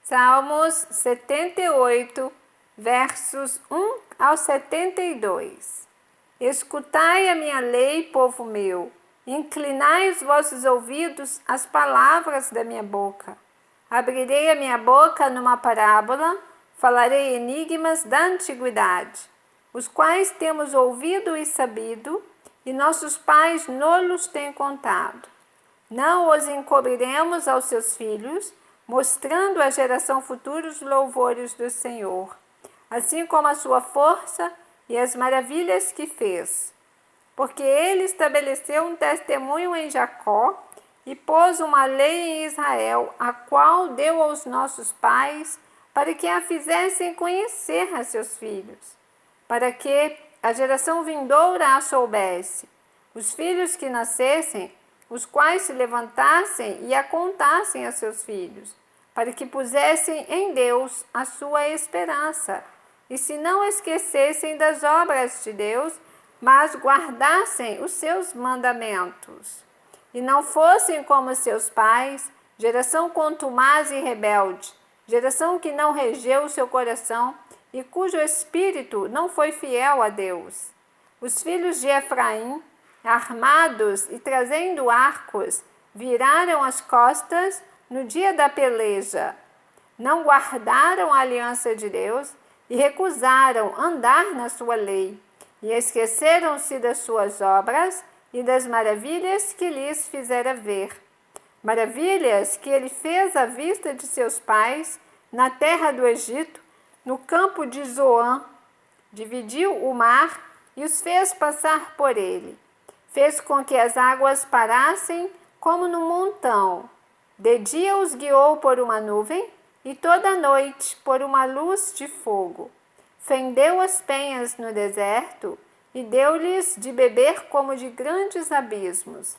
Salmos 78, versos 1 ao 72. Escutai a minha lei, povo meu, inclinai os vossos ouvidos às palavras da minha boca. Abrirei a minha boca numa parábola, falarei enigmas da antiguidade, os quais temos ouvido e sabido, e nossos pais nos têm contado. Não os encobriremos aos seus filhos, mostrando à geração futura os louvores do Senhor, assim como a sua força e as maravilhas que fez. Porque ele estabeleceu um testemunho em Jacó e pôs uma lei em Israel, a qual deu aos nossos pais, para que a fizessem conhecer a seus filhos, para que a geração vindoura a soubesse, os filhos que nascessem, os quais se levantassem e a contassem a seus filhos, para que pusessem em Deus a sua esperança, e se não esquecessem das obras de Deus, mas guardassem os seus mandamentos, e não fossem como seus pais, geração contumaz e rebelde, geração que não regeu o seu coração e cujo espírito não foi fiel a Deus. Os filhos de Efraim, armados e trazendo arcos, viraram as costas no dia da peleja. Não guardaram a aliança de Deus e recusaram andar na sua lei, e esqueceram-se das suas obras e das maravilhas que lhes fizera ver. Maravilhas que ele fez à vista de seus pais, na terra do Egito, no campo de Zoã. Dividiu o mar e os fez passar por ele. Fez com que as águas parassem como no montão. De dia os guiou por uma nuvem e toda noite por uma luz de fogo. Fendeu as penhas no deserto e deu-lhes de beber como de grandes abismos.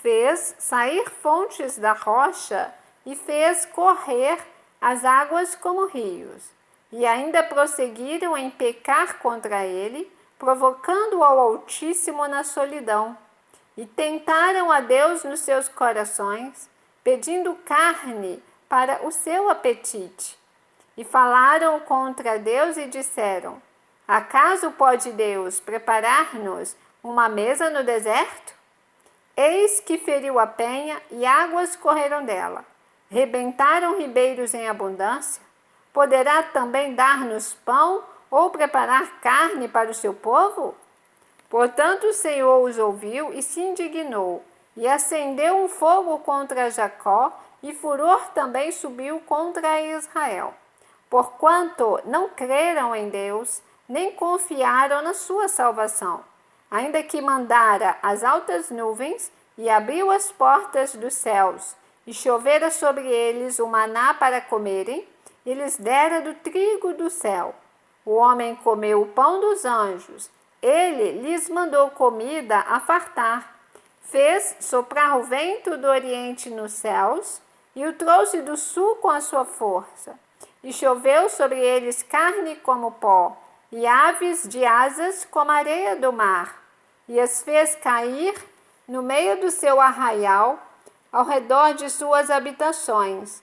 Fez sair fontes da rocha e fez correr as águas como rios. E ainda prosseguiram em pecar contra ele, provocando ao Altíssimo na solidão. E tentaram a Deus nos seus corações, pedindo carne para o seu apetite. E falaram contra Deus e disseram: acaso pode Deus preparar-nos uma mesa no deserto? Eis que feriu a penha e águas correram dela. Rebentaram ribeiros em abundância. Poderá também dar-nos pão ou preparar carne para o seu povo? Portanto, o Senhor os ouviu e se indignou, e acendeu um fogo contra Jacó, e furor também subiu contra Israel, porquanto não creram em Deus, nem confiaram na sua salvação, ainda que mandara as altas nuvens e abriu as portas dos céus, e chovera sobre eles o maná para comerem, e lhes dera do trigo do céu. O homem comeu o pão dos anjos, ele lhes mandou comida a fartar. Fez soprar o vento do oriente nos céus, e o trouxe do sul com a sua força. E choveu sobre eles carne como pó, e aves de asas como a areia do mar. E as fez cair no meio do seu arraial, ao redor de suas habitações.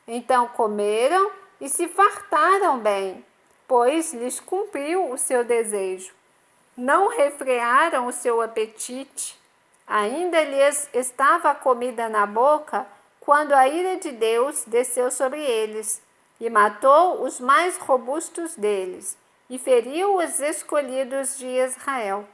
Então comeram e se fartaram bem, pois lhes cumpriu o seu desejo. Não refrearam o seu apetite, ainda lhes estava a comida na boca, quando a ira de Deus desceu sobre eles, e matou os mais robustos deles, e feriu os escolhidos de Israel.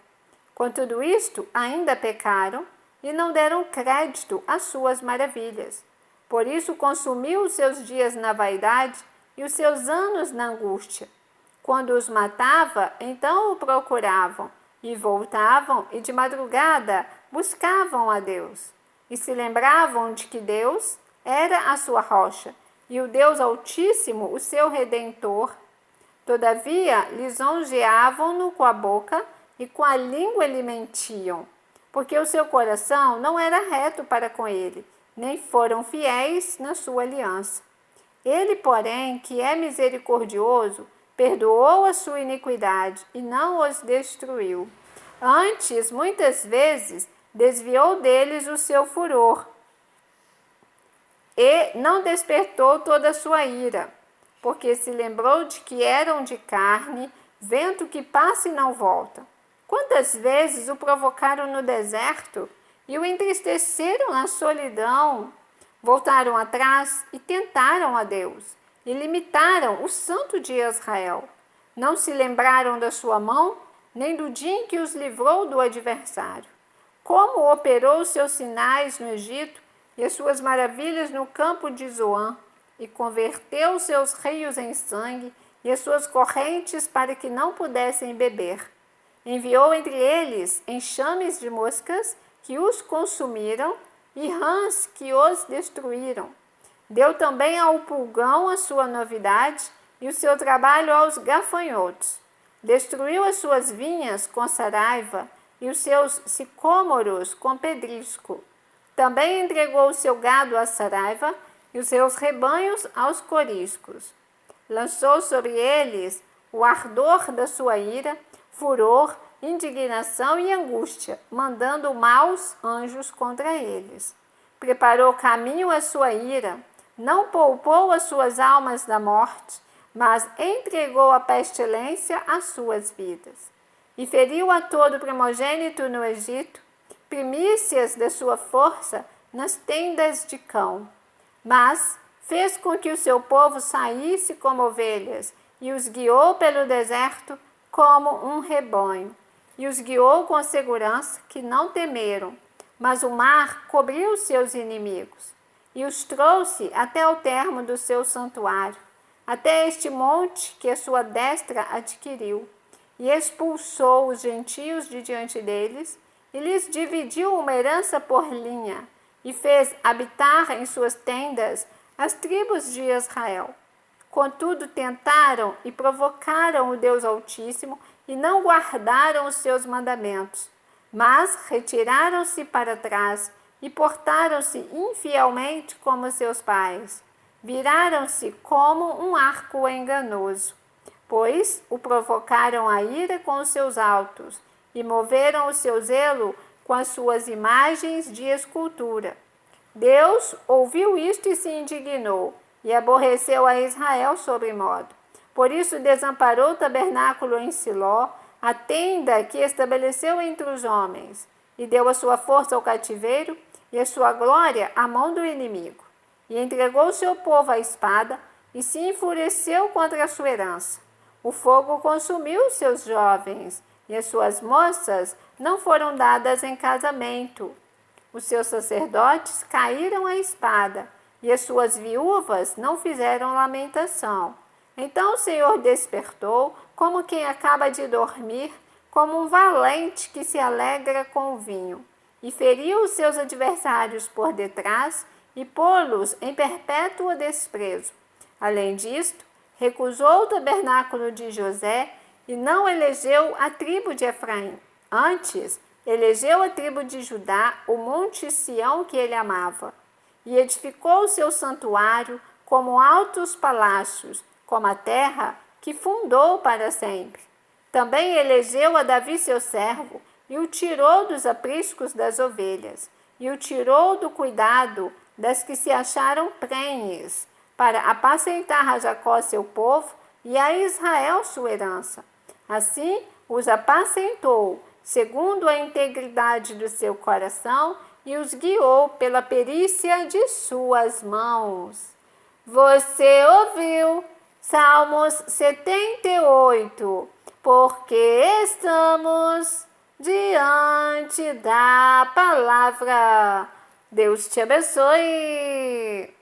Com tudo isto, ainda pecaram, e não deram crédito às suas maravilhas. Por isso consumiu os seus dias na vaidade, e os seus anos na angústia. Quando os matava, então o procuravam, e voltavam, e de madrugada buscavam a Deus. E se lembravam de que Deus era a sua rocha, e o Deus Altíssimo o seu Redentor. Todavia, lisonjeavam-no com a boca, e com a língua lhe mentiam, porque o seu coração não era reto para com ele, nem foram fiéis na sua aliança. Ele, porém, que é misericordioso, perdoou a sua iniquidade e não os destruiu. Antes, muitas vezes, desviou deles o seu furor, e não despertou toda a sua ira, porque se lembrou de que eram de carne, vento que passa e não volta. Quantas vezes o provocaram no deserto e o entristeceram na solidão? Voltaram atrás e tentaram a Deus, e limitaram o santo de Israel. Não se lembraram da sua mão, nem do dia em que os livrou do adversário. Como operou os seus sinais no Egito e as suas maravilhas no campo de Zoan, e converteu os seus rios em sangue e as suas correntes para que não pudessem beber. Enviou entre eles enxames de moscas que os consumiram e rãs que os destruíram. Deu também ao pulgão a sua novidade e o seu trabalho aos gafanhotos. Destruiu as suas vinhas com saraiva e os seus sicômoros com pedrisco. Também entregou o seu gado à saraiva e os seus rebanhos aos coriscos. Lançou sobre eles o ardor da sua ira, furor, indignação e angústia, mandando maus anjos contra eles. Preparou caminho à sua ira, não poupou as suas almas da morte, mas entregou a pestilência às suas vidas. E feriu a todo primogênito no Egito, primícias da sua força nas tendas de cão. Mas fez com que o seu povo saísse como ovelhas e os guiou pelo deserto como um rebanho. E os guiou com segurança que não temeram, mas o mar cobriu seus inimigos e os trouxe até o termo do seu santuário, até este monte que a sua destra adquiriu, e expulsou os gentios de diante deles, e lhes dividiu uma herança por linha, e fez habitar em suas tendas as tribos de Israel. Contudo, tentaram e provocaram o Deus Altíssimo e não guardaram os seus mandamentos, mas retiraram-se para trás e portaram-se infielmente como seus pais. Viraram-se como um arco enganoso, pois o provocaram a ira com os seus altos e moveram o seu zelo com as suas imagens de escultura. Deus ouviu isto e se indignou, e aborreceu a Israel sobremodo. Por isso desamparou o tabernáculo em Siló, a tenda que estabeleceu entre os homens, e deu a sua força ao cativeiro e a sua glória à mão do inimigo. E entregou o seu povo à espada, e se enfureceu contra a sua herança. O fogo consumiu os seus jovens, e as suas moças não foram dadas em casamento. Os seus sacerdotes caíram à espada, e as suas viúvas não fizeram lamentação. Então o Senhor despertou, como quem acaba de dormir, como um valente que se alegra com o vinho, e feriu os seus adversários por detrás, e pô-los em perpétuo desprezo. Além disto, recusou o tabernáculo de José, e não elegeu a tribo de Efraim. Antes, elegeu a tribo de Judá, o monte Sião que ele amava, e edificou o seu santuário como altos palácios, como a terra que fundou para sempre. Também elegeu a Davi seu servo, e o tirou dos apriscos das ovelhas, e o tirou do cuidado das que se acharam prenhes, para apacentar a Jacó seu povo e a Israel sua herança. Assim os apacentou, segundo a integridade do seu coração, e os guiou pela perícia de suas mãos. Você ouviu Salmos 78, porque estamos diante da palavra. Deus te abençoe.